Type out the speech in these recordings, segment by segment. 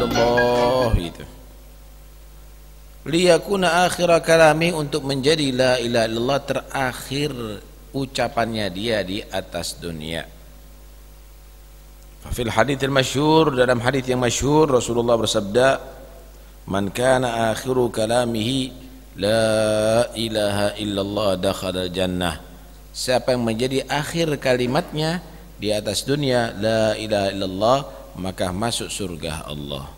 illallah itu. Liyakuna akhir kalami, untuk menjadi la ilaha illallah terakhir ucapannya dia di atas dunia. Fil hadits masyhur, dalam hadits yang masyhur Rasulullah bersabda, man kana akhiru kalamihi la ilaha illallah dakhala jannah. Siapa yang menjadi akhir kalimatnya di atas dunia la ilaha illallah, maka masuk surga Allah.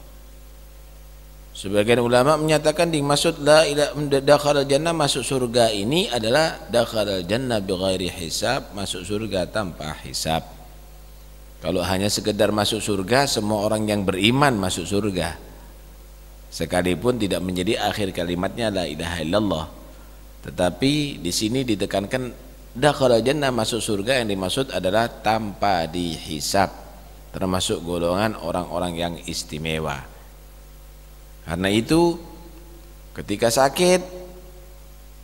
Sebagian ulama menyatakan dimaksud la ilaha dakhala jannah, masuk surga ini adalah dakhala jannah bighairi hisab, masuk surga tanpa hisab. Kalau hanya sekedar masuk surga, semua orang yang beriman masuk surga, sekalipun tidak menjadi akhir kalimatnya la ilaha illallah. Tetapi di sini ditekankan dakhala jannah, masuk surga, yang dimaksud adalah tanpa dihisab, termasuk golongan orang-orang yang istimewa. Karena itu ketika sakit,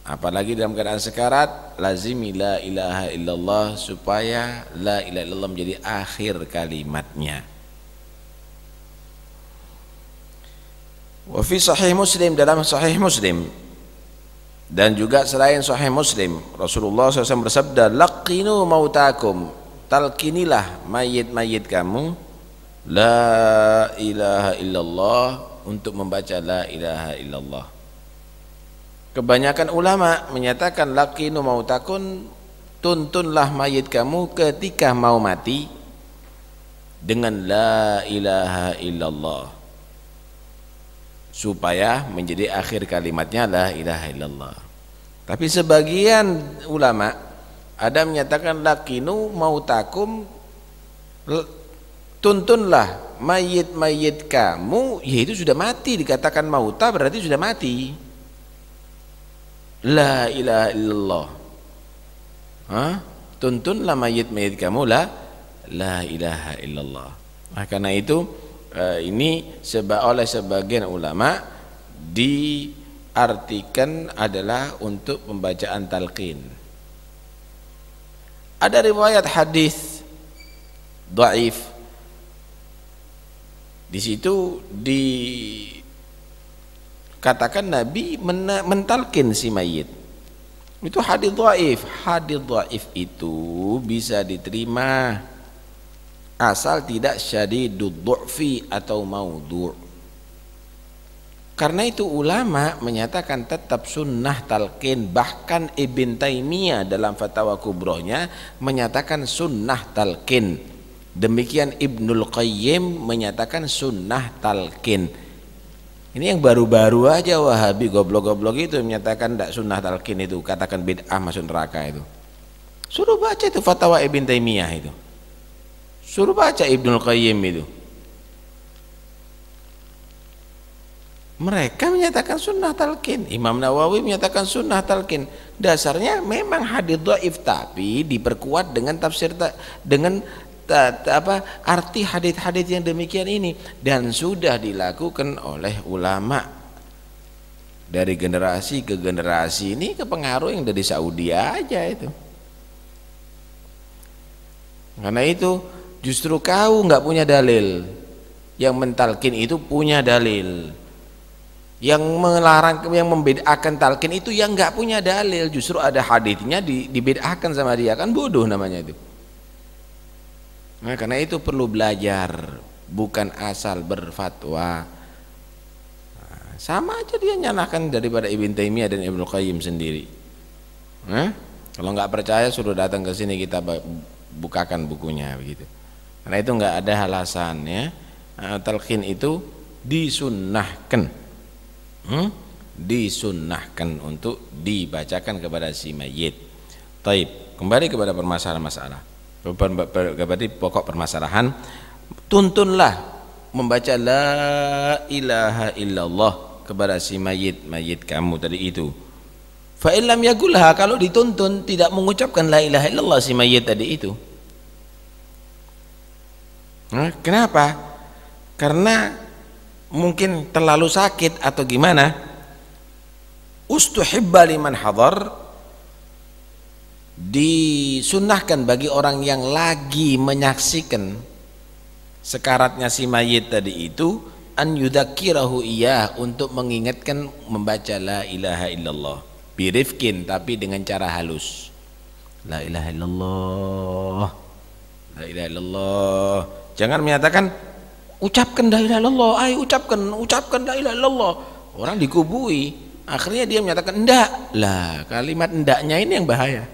apalagi dalam keadaan sekarat, lazimi la ilaha illallah, supaya la ilaha illallah menjadi akhir kalimatnya. Wa fi sahih Muslim, dalam sahih Muslim dan juga selain sahih Muslim, Rasulullah SAW bersabda, laqinu mautakum, talkinilah mayit-mayit kamu la ilaha illallah, untuk membaca la ilaha illallah. Kebanyakan ulama menyatakan laqinu mautakun, tuntunlah mayit kamu ketika mau mati dengan la ilaha illallah, supaya menjadi akhir kalimatnya la ilaha illallah. Tapi sebagian ulama ada menyatakan laqinu mautakum, tuntunlah mayit-mayit kamu, yaitu sudah mati, dikatakan mauta berarti sudah mati. La ilaha illallah, tuntunlah mayit-mayit kamu la ilaha illallah. Nah, karena itu ini oleh sebagian ulama diartikan adalah untuk pembacaan talqin. Ada riwayat hadis dhaif, di situ dikatakan Nabi mentalkin si mayit. Itu hadis dhaif. Hadis dhaif itu bisa diterima asal tidak syadidud du'fi atau maudhu'. Karena itu ulama menyatakan tetap sunnah talqin. Bahkan Ibn Taimiyah dalam Fatwa Kubrohnya menyatakan sunnah talqin. Demikian Ibnul Qayyim menyatakan sunnah talqin. Ini yang baru-baru aja Wahabi goblok-goblok itu menyatakan tidak sunnah talqin, itu katakan bid'ah, masuk neraka itu. Suruh baca itu fatwa Ibn Taimiyah itu. Suruh baca Ibnul Qayyim itu. Mereka menyatakan sunnah talqin. Imam Nawawi menyatakan sunnah talqin. Dasarnya memang hadits dhaif, tapi diperkuat dengan tafsir dengan arti hadits-hadits yang demikian ini, dan sudah dilakukan oleh ulama dari generasi ke generasi. Ini kepengaruh yang dari Saudi aja itu. Karena itu justru kau nggak punya dalil, yang mentalkin itu punya dalil. Yang melarang, yang membedahkan talqin itu yang nggak punya dalil, justru ada haditsnya dibedahkan sama dia, kan bodoh namanya itu. Nah, karena itu perlu belajar, bukan asal berfatwa. Nah, sama aja dia nyalahkan daripada Ibn Taimiyah dan Ibnu Qayyim sendiri. Kalau nggak percaya suruh datang ke sini, kita bukakan bukunya begitu. Karena itu nggak ada alasan ya. Talqin itu disunnahkan, disunnahkan untuk dibacakan kepada si mayit. Taib, kembali kepada permasalahan masalah. Berarti pokok permasalahan, tuntunlah membaca la ilaha illallah kepada si mayit kamu tadi itu. Fa illam yaqulha, kalau dituntun tidak mengucapkan la ilaha illallah si mayit tadi itu. Nah, kenapa? Karena mungkin terlalu sakit atau gimana. Ustuhibba liman hadar, disunnahkan bagi orang yang lagi menyaksikan sekaratnya si mayit tadi itu, an yudzakirahu iyah, untuk mengingatkan membaca la ilaha illallah birifkin, tapi dengan cara halus. La ilaha illallah, la ilaha illallah. Jangan menyatakan ucapkan la ilaha illallah, ayo ucapkan la ilaha illallah. Orang dikubui, akhirnya dia menyatakan enggak. Lah, kalimat endaknya ini yang bahaya.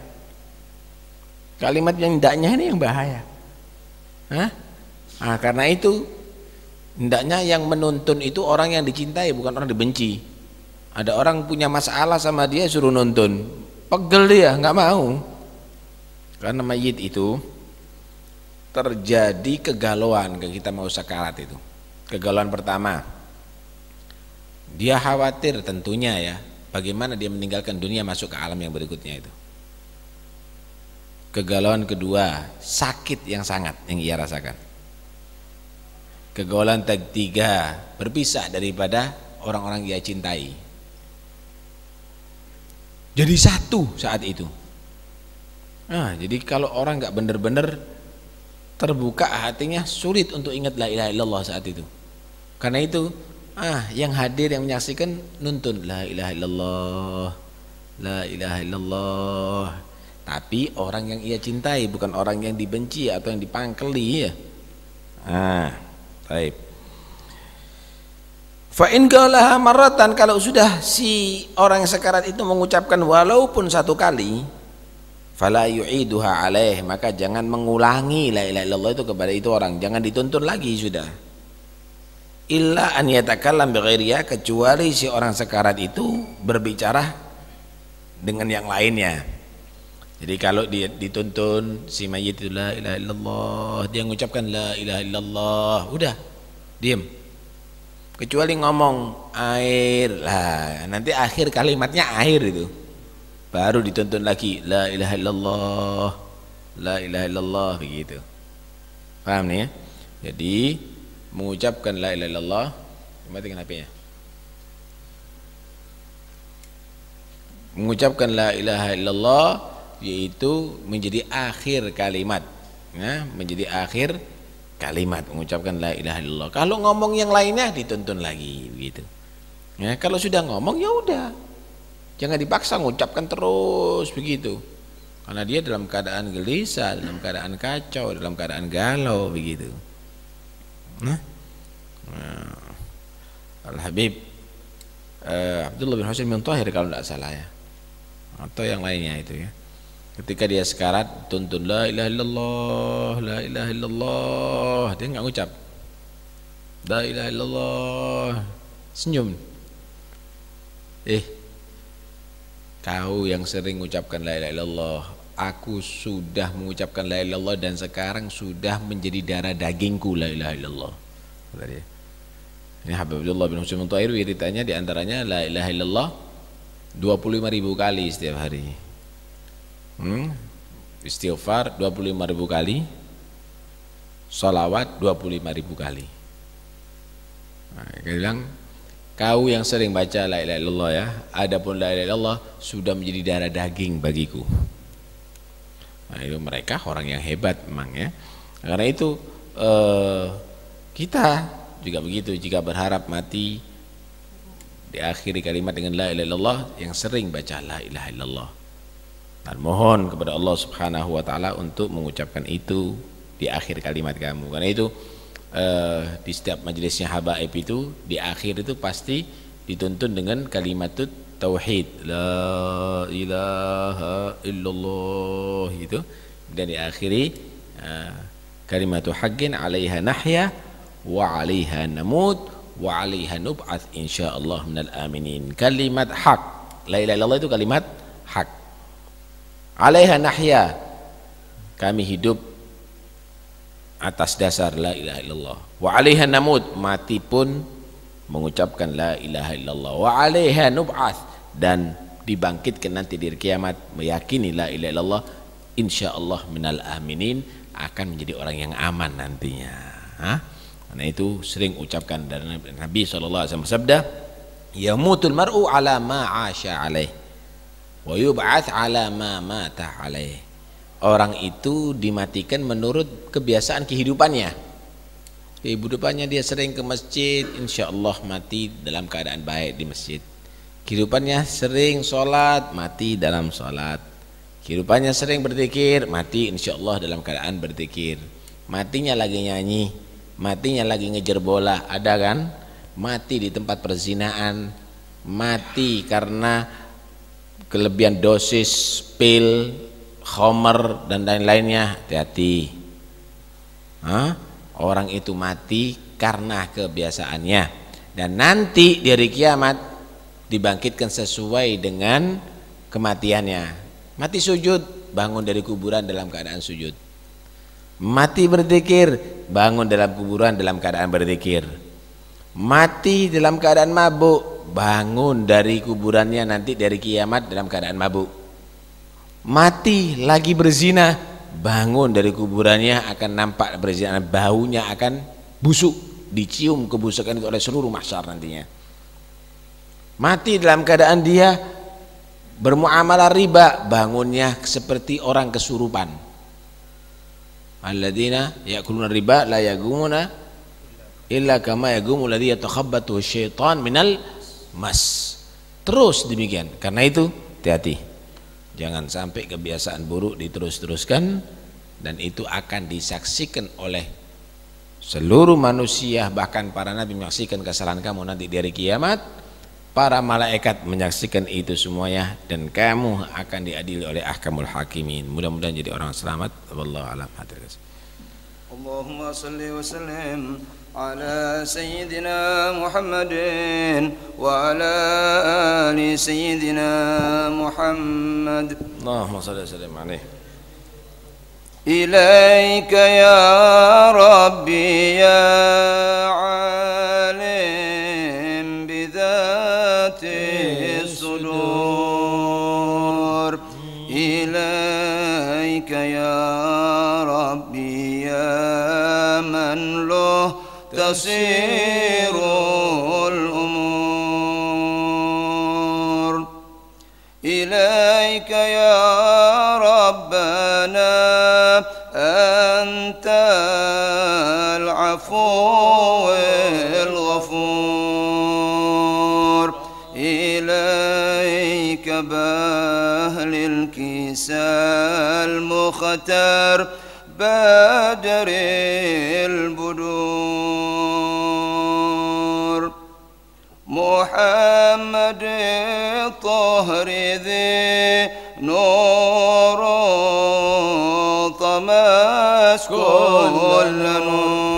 Kalimat yang endaknya ini yang bahaya. Hah? Nah, karena itu hendaknya yang menuntun itu orang yang dicintai, bukan orang dibenci. Ada orang punya masalah sama dia, suruh nuntun, pegel dia, nggak mau. Karena mayit itu terjadi kegalauan ketika mau sakarat itu. Kegalauan pertama, dia khawatir tentunya ya, bagaimana dia meninggalkan dunia masuk ke alam yang berikutnya itu. Kegalauan kedua, sakit yang sangat yang ia rasakan. Kegalauan ketiga, berpisah daripada orang-orang ia cintai. Jadi satu saat itu. Nah, jadi kalau orang nggak benar-benar terbuka hatinya, sulit untuk ingat la ilaha illallah saat itu. Karena itu, yang hadir, yang menyaksikan nuntun la ilaha illallah, la ilaha illallah. Tapi orang yang ia cintai, bukan orang yang dibenci atau yang dipangkeli ya. Baik. Fa in qalaha marratan, kalau sudah si orang yang sekarat itu mengucapkan walaupun satu kali, fala yu'iduha alaih, maka jangan mengulangi la ilaha illallah itu kepada itu orang, jangan dituntun lagi sudah. Illa an yatakallam bighairiha, kecuali si orang sekarat itu berbicara dengan yang lainnya. Jadi kalau dia dituntun si mayit itu la ilaha illallah, dia mengucapkan la ilaha illallah, udah diam. Kecuali ngomong air, lah nanti akhir kalimatnya air itu, baru dituntun lagi la ilaha illallah, la ilaha illallah, begitu. Paham nih ya? Jadi mengucapkan la ilaha illallah, matikan HP-nya. Mengucapkan la ilaha illallah yaitu menjadi akhir kalimat, ya, menjadi akhir kalimat mengucapkan la ilaha illallah. Kalau ngomong yang lainnya dituntun lagi, begitu. Ya, kalau sudah ngomong ya udah, jangan dipaksa mengucapkan terus begitu. Karena dia dalam keadaan gelisah, dalam keadaan kacau, dalam keadaan galau, begitu. Al-Habib Abdullah bin Husain bin Thahir kalau tidak salah ya, atau yang lainnya itu ya. Ketika dia sekarat tuntun la ilaha illallah, la ilaha illallah, dia enggak ngucap la ilaha illallah, senyum. Kau yang sering mengucapkan la ilaha illallah, aku sudah mengucapkan la ilaha illallah dan sekarang sudah menjadi darah dagingku la ilaha illallah. Ini Habib Abdullah bin Husain bin Thahir, wiridanya diantaranya la ilaha illallah 25.000 kali setiap hari. Istighfar 25.000 kali, salawat 25.000 kali. Dia bilang, kau yang sering baca la ilaha illallah ya, adapun la ilaha illallah sudah menjadi darah daging bagiku. Nah, itu mereka orang yang hebat memang ya. Karena itu kita juga begitu, jika berharap mati diakhiri kalimat dengan la ilaha illallah, yang sering baca la ilaha illallah. Dan mohon kepada Allah Subhanahu wa taala untuk mengucapkan itu di akhir kalimat kamu. Karena itu di setiap majelisnya habaib itu di akhir itu pasti dituntun dengan kalimat tauhid, la ilaha illallah itu, dan diakhiri kalimatu haqqin 'alaiha nahya wa 'alaiha namut wa 'alaiha nub'ats insyaallah minal aminin. Kalimat hak, la ilaha illallah itu kalimat hak. 'Alaiha nahya, kami hidup atas dasar la ilaha illallah. Wa 'alaiha namut, mati pun mengucapkan la ilaha illallah. Wa 'alaiha nub'ats, dan dibangkitkan nanti di hari kiamat meyakini la ilaha illallah, insyaallah minal aminin, akan menjadi orang yang aman nantinya. Karena itu sering ucapkan, dan Nabi SAW bersabda, yamutul mar'u ala ma 'asha alaih wa yub'ats ala ma mata alaih. Orang itu dimatikan menurut kebiasaan kehidupannya. Kehidupannya dia sering ke masjid, insya Allah mati dalam keadaan baik di masjid. Kehidupannya sering sholat, mati dalam sholat. Kehidupannya sering berzikir, mati insya Allah dalam keadaan berzikir. Matinya lagi nyanyi, matinya lagi ngejar bola, ada kan? Mati di tempat perzinaan, mati karena kelebihan dosis pil, khamar dan lain-lainnya. Hati-hati. Orang itu mati karena kebiasaannya, dan nanti di hari kiamat dibangkitkan sesuai dengan kematiannya. Mati sujud, bangun dari kuburan dalam keadaan sujud. Mati berzikir, bangun dalam kuburan dalam keadaan berzikir. Mati dalam keadaan mabuk, bangun dari kuburannya nanti dari kiamat dalam keadaan mabuk. Mati lagi berzina, bangun dari kuburannya akan nampak berzina, baunya akan busuk, dicium kebusukan itu oleh seluruh mahsyar nantinya. Mati dalam keadaan dia bermuamalah riba, bangunnya seperti orang kesurupan. Alladzina ya'kuluna riba la yaqumuna illa kama yaqumu alladzi yatakhabbathu syaitan minal mas. Terus demikian. Karena itu hati-hati. Jangan sampai kebiasaan buruk diterus-teruskan, dan itu akan disaksikan oleh seluruh manusia, bahkan para nabi menyaksikan kesalahan kamu nanti di hari kiamat. Para malaikat menyaksikan itu semuanya, dan kamu akan diadili oleh ahkamul hakimin. Mudah-mudahan jadi orang selamat. Wallahu a'lam. Allahumma salli wa sallim ala sayyidina Muhammadin wa ala ali sayyidina Muhammad. Allahumma salli wa sallim alaihi. Ilaika ya Rabbi ya alim bidhati sudur. Ilaika ya Rabbi ya man lahu tasirul umur. Ilaika ya Rabbana أنت العفو الغفور. إليك بهل الكساء المختار بدر البدور. محمد الطهر ذي نور طمس كل نور.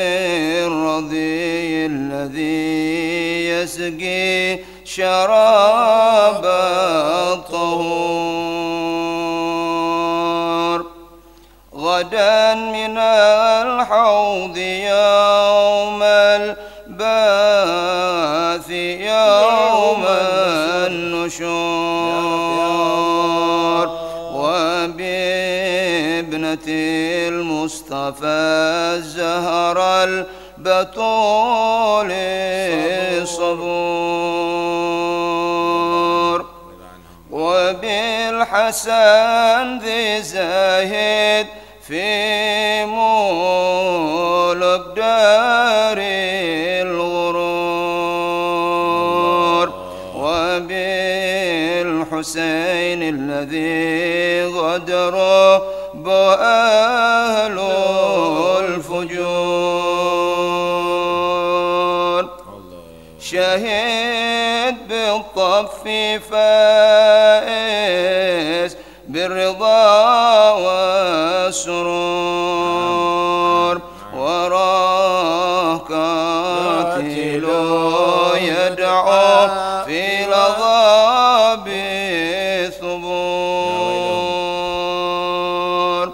وبالرضي الذي يسقي شراب الطهور. غدا من الحوض يوم البعث يوم النشور. وبابنة المصطفى الزهراء البتول الصبور. وبالحسن ذي زاهد في ملك دار الغرور. وبالحسين الذي غدر بأهل الفجور. شهد بالطف فائز بالرضا والسرور. وراه قاتل يدعو في لظى ثبور.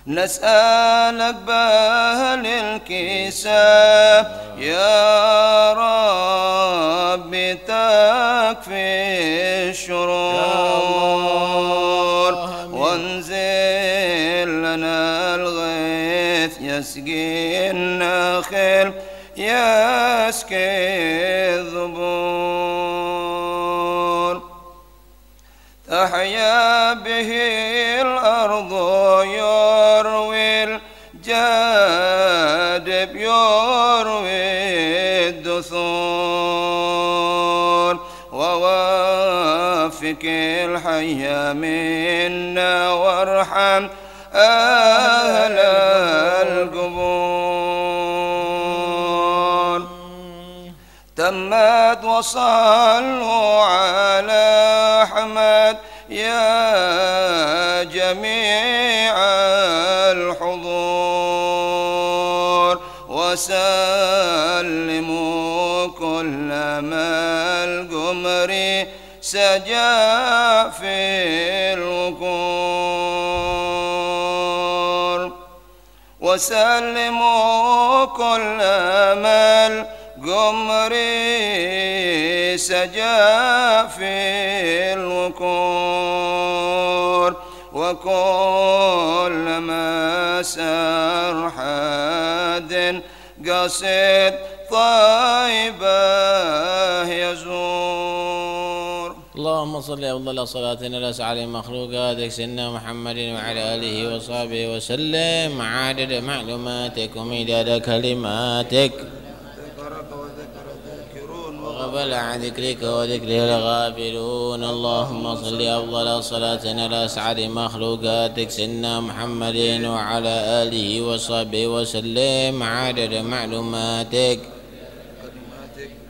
نسألك بهل الكساء يا رب تكفي الشرور. وانزل لنا الغيث يسقي النخل يسقي الزبور. تحيا به الأرض وفك الحي منا وارحم أهل القبور. تمت وصلوا على أحمد يا جميع الحضور، وسلموا كل ما القمر سجى في الوقور، وسلموا كل ما القمر سجى في الوقور، وكل ما سرحاد قصد طيبة يزور. اللهم صل أفضل صلاتنا على سعد مخلوقاتك سيدنا محمد وعلى آله وصحبه وسلم عدد معلوماتك ومداد كلماتك وغفل عن ذكرك وذكره الغافلون. اللهم صل أفضل صلاتنا على سعد مخلوقاتك سيدنا محمد وعلى آله وصحبه وسلم عدد معلوماتك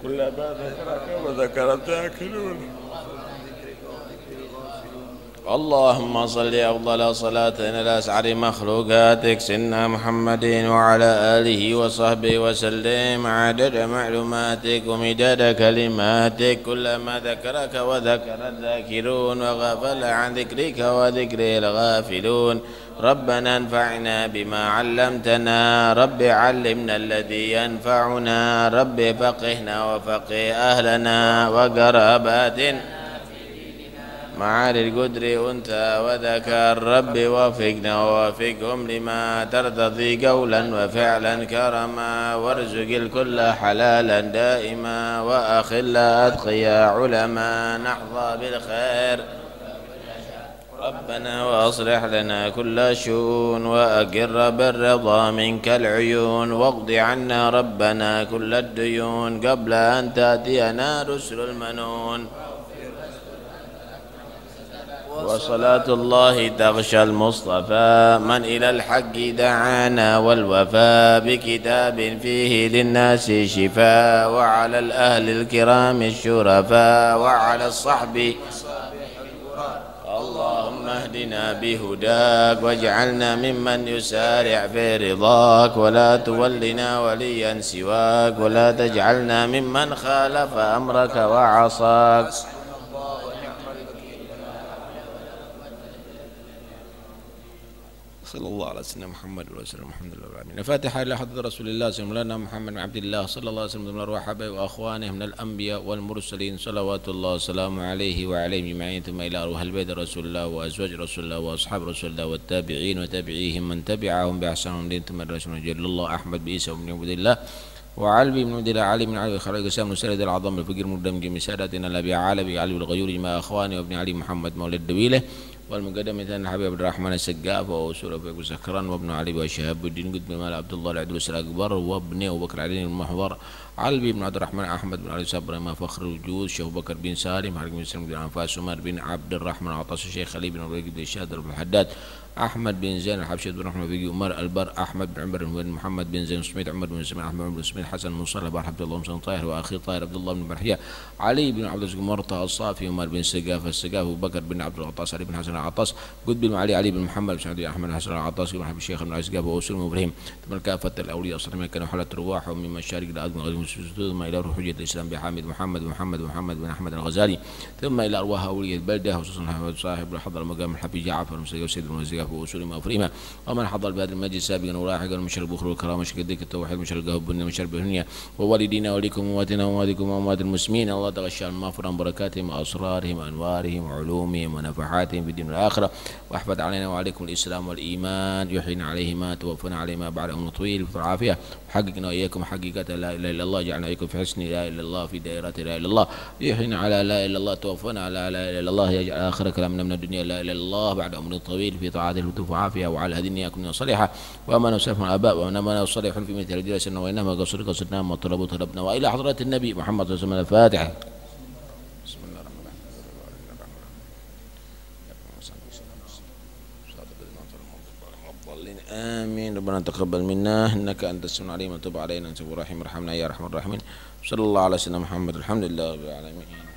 كل ما ذكرك وذكر الذاكرون. اللهم صل أفضل صلاة على أسعد مخلوقاتك سيدنا محمد وعلى آله وصحبه وسلم عدد معلوماتك ومداد كلماتك كلما ذكرك وذكر الذاكرون وغفل عن ذكرك وذكره الغافلون. ربنا انفعنا بما علمتنا، رب علمنا الذي ينفعنا، رب فقهنا وفقه أهلنا وقراباتنا معالي القدر أنثى وذكر، رب وفقنا ووفقهم لما ترتضي قولا وفعلا كرما، وارزق الكل حلالا دائما وأخل أتقيا علما نحظى بالخير. ربنا وأصلح لنا كل شؤون وأقر بالرضا منك العيون، واقض عنا ربنا كل الديون قبل أن تأتينا رسل المنون. وصلاة الله تغشى المصطفى من إلى الحق دعانا والوفاء بكتاب فيه للناس شفاء، وعلى الأهل الكرام الشرفاء وعلى الصحب. اللهم اهدنا بهداك واجعلنا ممن يسارع في رضاك، ولا تولنا وليا سواك، ولا تجعلنا ممن خالف أمرك وعصاك. صلى الله على سيدنا محمد وسلم. الحمد لله رب العالمين. الفاتحة إلى حضرة رسول الله سيدنا مولانا محمد بن عبد الله صلى الله عليه وسلم من أرواح أبيه وأخوانه من الأنبياء والمرسلين صلوات الله وسلامه عليه وعليهم أجمعين، ثم إلى أرواح البيت رسول الله وأزواج رسول الله وأصحاب رسول الله والتابعين وتابعيهم من تبعهم بإحسان دين ثم الرسول جل الله أحمد بإيسى بن عبد الله وعلي بن عبد الله علي بن علي خلق الإسلام سيد العظام الفقير مقدم جميع ساداتنا الأبي علي علي الغيور مع أخواني وابن علي محمد مولد الدويلة والمقدم مثلا حبيب عبد الرحمن السقاف وأسول أبو سكران وابن علي وشهاب الدين قد بن عبد الله العدوس الأكبر وابن أبو بكر علي المحور علي بن عبد الرحمن أحمد بن علي صبر ما فخر الوجود شيخ بكر بن سالم حرق بن سلم بن أنفاس عمر بن عبد الرحمن عطاس الشيخ علي بن أبي بن الشهاد بن الحداد أحمد بن زين الحبشي بن رحمة بن عمر البر أحمد بن عمر بن محمد بن زين سميت عمر بن سميت أحمد بن سميت حسن بن صالح بن عبد الله بن طاهر وأخي طاهر عبد الله بن برحية علي بن عبد الرزاق مرتضى الصافي عمر بن سقاف أبو بكر بن عبد العطاس علي بن حسن العطاس قد بن علي بن محمد بن سعد أحمد حسن العطاس بن حبيب الشيخ بن عزيز وأسلم إبراهيم ثم كافة الأولياء الصالحين كانوا حالة رواح ومن مشارق الأرض من غير ثم إلى روح حجة الإسلام بحامد محمد بن أحمد الغزالي ثم إلى أرواح أولياء البلدة خصوصا صاحب حضر مقام الحبيب جعفر المسيح وسيد المزيف وأسلم وأفريمة ومن حضر بهذا المجلس سابقا ولاحقا مشر البخل والكرامة مشر الذكر التوحيد مشر القهب مشر البهنية ووالدينا وليكم وأمواتنا وأمواتكم وأموات المسلمين الله تغشى المغفرة بركاتهم وأسرارهم وأنوارهم وعلومهم ونفحاتهم في الدين والآخرة واحفظ علينا وعليكم الإسلام والإيمان يحيينا عليه ما توفنا عليه ما بعد أمر طويل والعافية وحققنا وإياكم حقيقة لا إله إلا الله جعلنا إياكم في حسن لا إله إلا الله في دائرة لا إله إلا الله يحيينا على لا إله إلا الله توفنا على لا إله إلا الله يجعل آخر كلامنا من الدنيا لا إله إلا الله بعد أمر طويل في طاعته الهتوف وعافية وعلى هذه النية كنا صالحة وأما نسلف الآباء وأنما صالح في مثل هذه السنة وإنما قصرنا ما طلبنا وإلى حضرة النبي محمد صلى الله عليه وسلم الفاتحة. بسم الله الرحمن الرحيم آمين. ربنا تقبل منا إنك أنت السميع العليم وتب علينا أنت الرحيم ارحمنا يا أرحم الراحمين. صلى الله على سيدنا محمد الحمد لله رب العالمين.